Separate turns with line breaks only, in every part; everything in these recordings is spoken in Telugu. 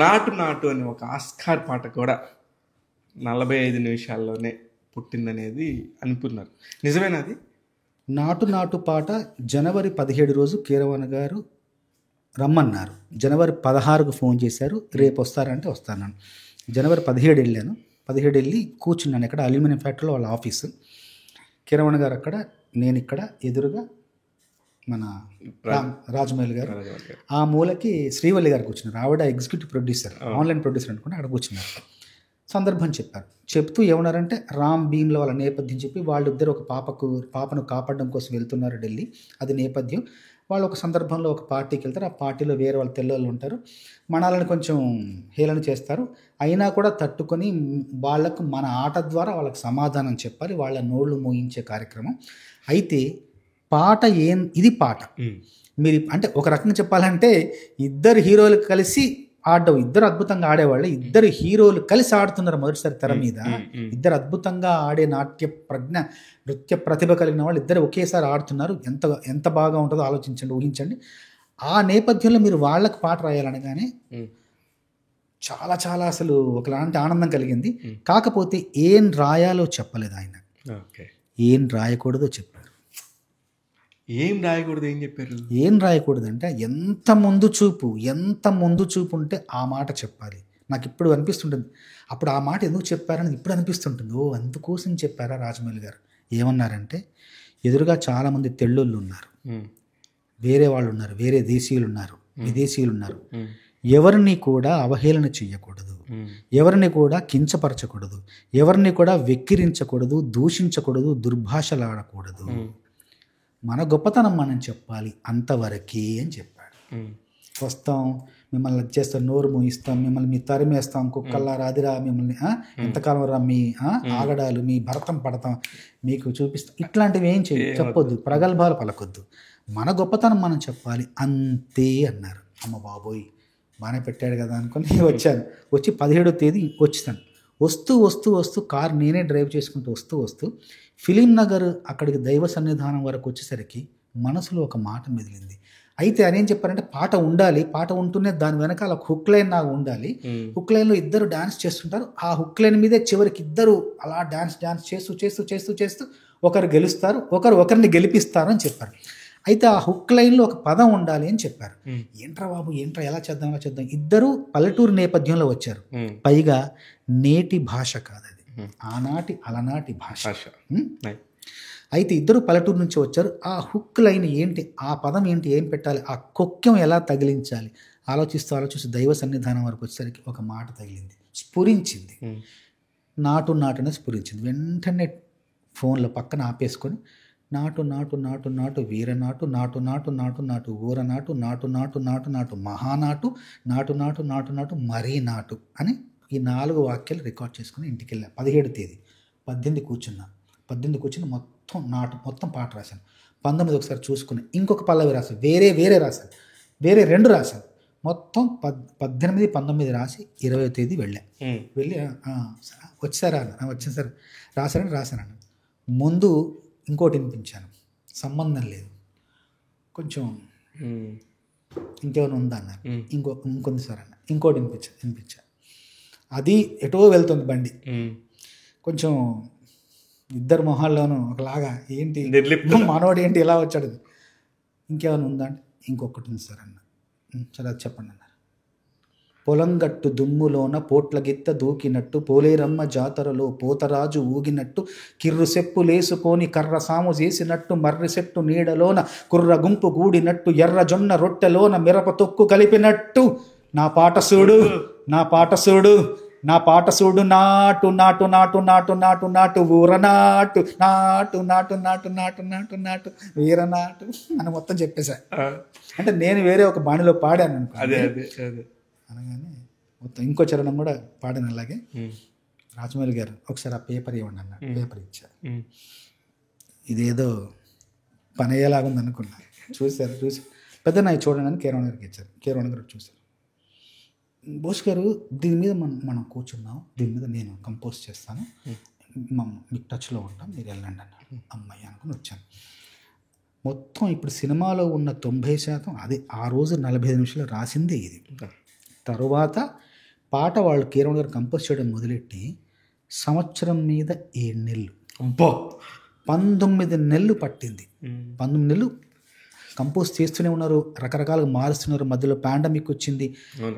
నాటు నాటు అని ఒక ఆస్కార్ పాట కూడా 45 నిమిషాల్లోనే పుట్టిందనేది అనుకున్నారు. నిజమేనా అది?
నాటు నాటు పాట జనవరి 17 రోజు కీరవాణి గారు రమ్మన్నారు. జనవరి 16కు ఫోన్ చేశారు, రేపు వస్తారంటే వస్తాను. జనవరి 17 వెళ్ళాను. 17 వెళ్ళి కూర్చున్నాను. ఎక్కడ అల్యూమినియం ఫ్యాక్టరీలో వాళ్ళ ఆఫీసు. కీరవాణి గారు అక్కడ, నేను ఇక్కడ, ఎదురుగా మన రాజమౌళి గారు, ఆ మూలకి శ్రీవల్లి గారు కూర్చున్నారు. ఆవిడ ఎగ్జిక్యూటివ్ ప్రొడ్యూసర్, ఆన్లైన్ ప్రొడ్యూసర్ అనుకుంటే అక్కడ కూర్చున్నారు. సందర్భం చెప్పారు. చెప్తూ ఏమన్నారంటే రామ్ భీమ్లో వాళ్ళ నేపథ్యం చెప్పి వాళ్ళిద్దరు ఒక పాపను కాపాడడం కోసం వెళ్తున్నారు ఢిల్లీ, అది నేపథ్యం. వాళ్ళు ఒక సందర్భంలో ఒక పార్టీకి వెళ్తారు. ఆ పార్టీలో వేరే వాళ్ళ తెల్లవాళ్ళు ఉంటారు, మనల్ని కొంచెం హేళన చేస్తారు. అయినా కూడా తట్టుకొని వాళ్ళకు మన ఆట ద్వారా వాళ్ళకి సమాధానం చెప్పాలి, వాళ్ళ నోళ్ళు మోయించే కార్యక్రమం. అయితే పాట ఇది పాట మీరు అంటే ఒక రకంగా చెప్పాలంటే ఇద్దరు హీరోలు కలిసి ఆడడం, ఇద్దరు అద్భుతంగా ఆడేవాళ్ళు, ఇద్దరు హీరోలు కలిసి ఆడుతున్నారు మొదటిసారి తెర మీద. ఇద్దరు అద్భుతంగా ఆడే నృత్య ప్రతిభ కలిగిన వాళ్ళు ఇద్దరు ఒకేసారి ఆడుతున్నారు. ఎంత బాగా ఉంటుందో ఆలోచించండి, ఊహించండి. ఆ నేపథ్యంలో మీరు వాళ్ళకు పాట రాయాలనగానే చాలా చాలా అసలు ఒకలాంటి ఆనందం కలిగింది. కాకపోతే ఏం రాయాలో చెప్పలేదు ఆయన, ఏం రాయకూడదో చెప్పారు.
ఏం రాయకూడదు ఏం చెప్పారు?
ఏం రాయకూడదు అంటే ఎంత ముందు చూపు ఉంటే ఆ మాట చెప్పాలి. నాకు ఇప్పుడు అనిపిస్తుంటుంది, అప్పుడు ఆ మాట ఎందుకు చెప్పారని ఇప్పుడు అనిపిస్తుంటుంది. అందుకోసం చెప్పారా రాజమౌళి గారు? ఏమన్నారంటే, ఎదురుగా చాలామంది తెల్లోళ్ళు ఉన్నారు, వేరే వాళ్ళు ఉన్నారు, వేరే దేశీయులు ఉన్నారు, విదేశీయులు ఉన్నారు. ఎవరిని కూడా అవహేళన చెయ్యకూడదు, ఎవరిని కూడా కించపరచకూడదు, ఎవరిని కూడా వెక్కిరించకూడదు, దూషించకూడదు, దుర్భాషలాడకూడదు. మన గొప్పతనం మనం చెప్పాలి, అంతవరకే అని చెప్పాడు. వస్తాం, మిమ్మల్ని చేస్తాం, నోరు మూయిస్తాం, మిమ్మల్ని మీ తరిమేస్తాం, కుక్కల్లా రాదిరా, మిమ్మల్ని ఎంతకాలం రా మీ ఆగడాలు, మీ భరతం పడతాం, మీకు చూపిస్తాం, ఇట్లాంటివి ఏం చెప్పొద్దు, ప్రగల్భాలు పలకొద్దు, మన గొప్పతనం మనం చెప్పాలి, అంతే అన్నారు. అమ్మ బాబోయ్ బాగానే పెట్టాడు కదా అనుకుని వచ్చాను. వచ్చి 17వ తేదీ వచ్చాను. వస్తూ కారు నేనే డ్రైవ్ చేసుకుంటూ వస్తూ ఫిలిం నగర్ అక్కడికి దైవ సన్నిధానం వరకు వచ్చేసరికి మనసులో ఒక మాట మెదిలింది. అయితే ఆయన ఏం చెప్పారంటే పాట ఉండాలి, పాట ఉంటూనే దాని వెనకాల ఒక హుక్ లైన్ నాకు ఉండాలి. హుక్ లైన్లో ఇద్దరు డ్యాన్స్ చేస్తుంటారు, ఆ హుక్ లైన్ మీదే చివరికి ఇద్దరు అలా డ్యాన్స్ చేస్తూ ఒకరు గెలుస్తారు, ఒకరిని గెలిపిస్తారు అని చెప్పారు. అయితే ఆ హుక్ లైన్లో ఒక పదం ఉండాలి అని చెప్పారు. ఏంట్రా బాబు ఏంట్రా, ఎలా చేద్దాం. ఇద్దరు పల్లెటూరు నేపథ్యంలో వచ్చారు, పైగా నేటి భాష కాదు అది, ఆనాటి అలనాటి భాష. అయితే ఇద్దరు పల్లెటూరు నుంచి వచ్చారు. ఆ హుక్ లైన్ ఏంటి, ఆ పదం ఏంటి, ఏం పెట్టాలి, ఆ కొక్కెం ఎలా తగిలించాలి, ఆలోచిస్తూ దైవ సన్నిధానం వరకు వచ్చేసరికి ఒక మాట తగిలింది, స్ఫురించింది. నాటునే స్ఫురించింది. వెంటనే ఫోన్లో పక్కన ఆపేసుకొని నాటు వీరనాటు, నాటు ఊరనాటు, నాటు మహానాటు, నాటు మరీ నాటు అని ఈ 4 వాక్యాలు రికార్డ్ చేసుకుని ఇంటికి వెళ్ళాను. 17వ తేదీ 18 కూర్చున్నా. మొత్తం పాట రాశాను. 19 ఒకసారి చూసుకుని ఇంకొక పల్లవి రాశాను, వేరే రాశాను, వేరే 2 రాశాను. మొత్తం 18, 19 రాసి 20వ తేదీ వెళ్ళి వచ్చారా అన్న, వచ్చాను సార్, రాశాను. ముందు ఇంకోటి వినిపించాను, సంబంధం లేదు, కొంచెం ఇంకేమైనా ఉందా అన్నారు. ఇంకొంది సార్ అన్న, ఇంకోటి వినిపించా. అది ఎటో వెళ్తుంది బండి, కొంచెం ఇద్దరు మొహాల్లోనూ ఒకలాగా ఏంటి మనోడు ఏంటి ఇలా వచ్చాడు, ఇంకేమైనా ఉందా అంటే ఇంకొకటి ఉంది సార్ అన్న. సరే అది చెప్పండి అన్నారు. పొలంగట్టు దుమ్ములోన పోట్ల గిత్త దూకినట్టు, పోలేరమ్మ జాతరలో పోతరాజు ఊగినట్టు, కిర్రు సెప్పులేసుకొని కర్ర సాము చేసినట్టు, మర్రి చెట్టు నీడలోన కుర్ర గుంపు గూడినట్టు, ఎర్ర జొన్న రొట్టెలోన మిరప తొక్కు కలిపినట్టు, నా పాట చూడు నాటు ఊరనాటు, నాటు వీరనాటు అని మొత్తం చెప్పేశా. అంటే నేను వేరే ఒక బాణిలో పాడాను అనుకో, అనగానే మొత్తం ఇంకో చరణం కూడా పాడాను అలాగే. రాజమౌళి గారు ఒకసారి ఆ పేపర్ ఇవ్వండి అన్నాడు. పేపర్ ఇచ్చా. ఇదేదో పని అయ్యేలాగుంది అనుకున్నా. చూసి పెద్ద నాయి చూడండి అని కీరవాణి గారికి ఇచ్చారు. కీరవాణి గారు చూశారు. బోస్ గారు దీని మీద మనం కూర్చున్నాం, దీని మీద నేను కంపోజ్ చేస్తాను, మీకు టచ్లో ఉంటాం, మీరు వెళ్ళండి అన్నాడు. అమ్మాయి అనుకుని వచ్చాను. మొత్తం ఇప్పుడు సినిమాలో ఉన్న 90% అదే ఆ రోజు 45 నిమిషాలు రాసిందే ఇది. తరువాత పాట వాళ్ళు కీరవాణి గారు కంపోజ్ చేయడం మొదలెట్టి సంవత్సరం మీద 7 నెలలు,
అబ్బా
19 నెలలు పట్టింది. 19 నెలలు కంపోజ్ చేస్తూనే ఉన్నారు, రకరకాలుగా మారుస్తున్నారు. మధ్యలో పాండమిక్ వచ్చింది,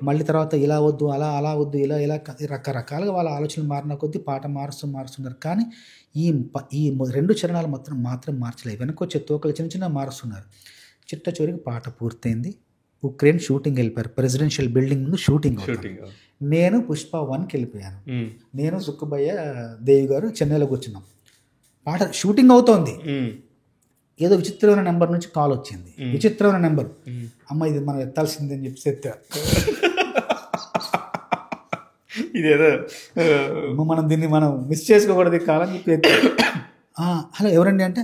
మళ్ళీ తర్వాత ఇలా వద్దు అలా వద్దు ఇలా రకరకాలుగా వాళ్ళ ఆలోచనలు మారిన కొద్దీ పాట మారుస్తున్నారు. కానీ ఈ 2 చరణాలు మాత్రం మార్చలేదు. వెనకొచ్చే తోకలు చిన్న మారుస్తున్నారు. చిట్ట చివరికి పాట పూర్తయింది. ఉక్రెయిన్ షూటింగ్ వెళ్ళిపోయారు, ప్రెసిడెన్షియల్ బిల్డింగ్ ముందు షూటింగ్. నేను పుష్ప 1కి వెళ్ళిపోయాను. నేను సుక్కుబయ్య దేవి గారు చెన్నైలో కూర్చున్నాం. పాట షూటింగ్ అవుతోంది. ఏదో విచిత్రమైన నెంబర్ నుంచి కాల్ వచ్చింది. విచిత్రమైన నెంబర్, అమ్మ ఇది మనం ఎత్తాల్సిందని చెప్పి ఎత్తా.
ఇదేదో
మనం దీన్ని మిస్ చేసుకోకూడదు కాలని చెప్పి ఎత్తా. హలో ఎవరండి అంటే,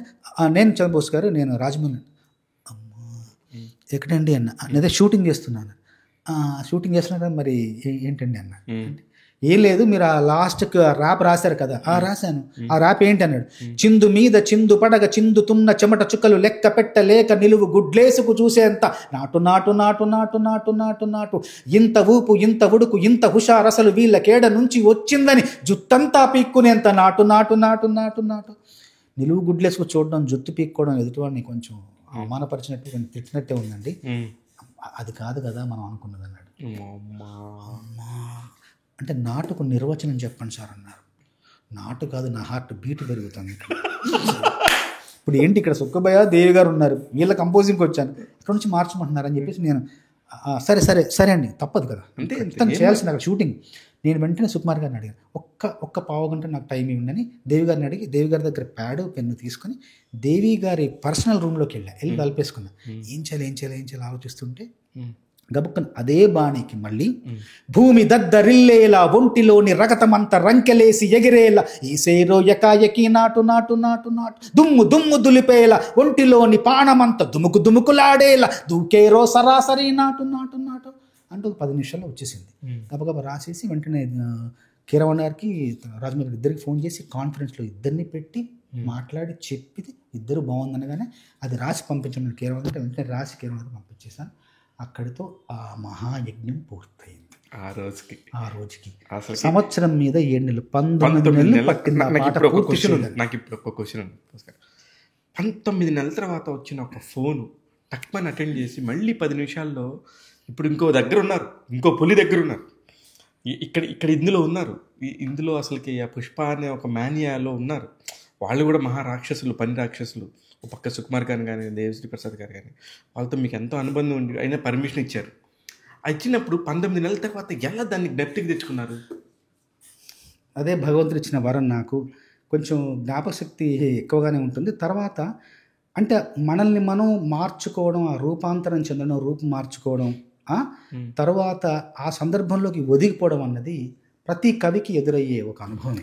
నేను చంద్రబోస్ గారు, నేను రాజమండ్రి. అమ్మా ఎక్కడండి అన్న, నేనే షూటింగ్ చేస్తున్నాను. షూటింగ్ చేస్తున్నారా, మరి ఏంటండి అన్న. ఏం లేదు, మీరు ఆ లాస్ట్కి ర్యాప్ రాశారు కదా. రాశాను. ఆ ర్యాప్ ఏంటి అన్నాడు. చిందు మీద చిందు పడగ చిందుతున్న చెమట చుక్కలు లెక్క పెట్టలేక నిలువు గుడ్లేసుకు చూసేంత నాటు నాటు నాటు నాటు నాటు నాటు నాటు ఇంత ఊపు ఇంత ఉడుకు ఇంత హుషారసలు వీళ్ళ కేడ నుంచి వచ్చిందని జుత్తంతా పీక్కునేంత నాటు నాటు నాటు నాటు నాటు. నిలువు గుడ్లేసుకు చూడడం, జుత్తు పీక్కోవడం ఎదుటివాడిని కొంచెం అవమానపరిచినట్టు, కొంచెం తిట్టినట్టే ఉందండి. అది కాదు కదా మనం అనుకున్నది అన్నాడు. అంటే నాటుకు నిర్వచనం చెప్పండి సార్ అన్నారు. నాటు కాదు, నా హార్ట్ బీట్ పెరుగుతుంది. ఇప్పుడు ఏంటి, ఇక్కడ సుక్కబయ్య దేవి గారు ఉన్నారు, వీళ్ళ కంపోజింగ్కి వచ్చాను, అక్కడ నుంచి మార్చమంటున్నారు అని చెప్పేసి నేను సరే అండి, తప్పదు కదా, తను చేయాల్సింది అక్కడ షూటింగ్. నేను వెంటనే సుకుమార్ గారిని అడిగాను, ఒక్క పావు గంట నాకు టైం ఇవ్వండి. దేవి గారిని అడిగి దేవి గారి దగ్గర ప్యాడు పెన్ను తీసుకొని దేవి గారి పర్సనల్ రూమ్లోకి వెళ్ళి కలిపేసుకున్నా. ఏం చేయాలి ఆలోచిస్తుంటే గబుక్కన అదే బాణీకి మళ్ళీ భూమి దద్దరిల్లేలా ఒంటిలోని రగతమంత రంకెలేసి ఎగిరేలా ఈసేరో యకాయకి నాటు నాటు నాటు నాటు దుమ్ము దులిపేలా ఒంటిలోని పాణమంత దుముకులాడేలా దూకేరో సరాసరి నాటు నాటు నాటు అంటూ 10 నిమిషాల్లో వచ్చేసింది. గబగబా రాసేసి వెంటనే కీరవాణి గారికి రాజమౌళి ఇద్దరికి ఫోన్ చేసి కాన్ఫరెన్స్లో ఇద్దరిని పెట్టి మాట్లాడి చెప్పి ఇద్దరు బాగుందనగానే అది రాసి పంపించమని కీరవాణి గారు వెంటనే రాసి కీరవాణి గారికి పంపించేశాను. అక్కడితో ఆ మహాయజ్ఞం పూర్తయింది. ఆ రోజుకి సంవత్సరం మీద 7 నెలలు 19 నెలలు పట్టింది.
నాకు ఇప్పుడు ఒక క్వశ్చన్ ఉంది. 19 నెలల తర్వాత వచ్చిన ఒక ఫోను టక్మని అటెండ్ చేసి మళ్ళీ 10 నిమిషాల్లో ఇప్పుడు ఇంకో దగ్గర ఉన్నారు, ఇంకో పులి దగ్గర ఉన్నారు, ఇక్కడ ఇందులో ఉన్నారు, ఇందులో అసలుకి ఆ పుష్ప అనే ఒక మానియాలో ఉన్నారు. వాళ్ళు కూడా మహారాక్షసులు, పని రాక్షసులు. ఒక పక్క సుకుమార్ గారు కానీ దేవశ్రీ ప్రసాద్ గారు కానీ వాళ్ళతో మీకు ఎంతో అనుబంధం ఉండి అయినా పర్మిషన్ ఇచ్చారు. ఇచ్చినప్పుడు 19 నెలల తర్వాత ఎలా దాన్ని జ్ఞప్తికి తెచ్చుకున్నారు?
అదే భగవంతుడు ఇచ్చిన వరం. నాకు కొంచెం జ్ఞాపకశక్తి ఎక్కువగానే ఉంటుంది. తర్వాత అంటే మనల్ని మనం మార్చుకోవడం, ఆ రూపాంతరం చెందడం, రూపం మార్చుకోవడం, తర్వాత ఆ సందర్భంలోకి ఒదిగిపోవడం అన్నది ప్రతి కవికి ఎదురయ్యే ఒక అనుభవం.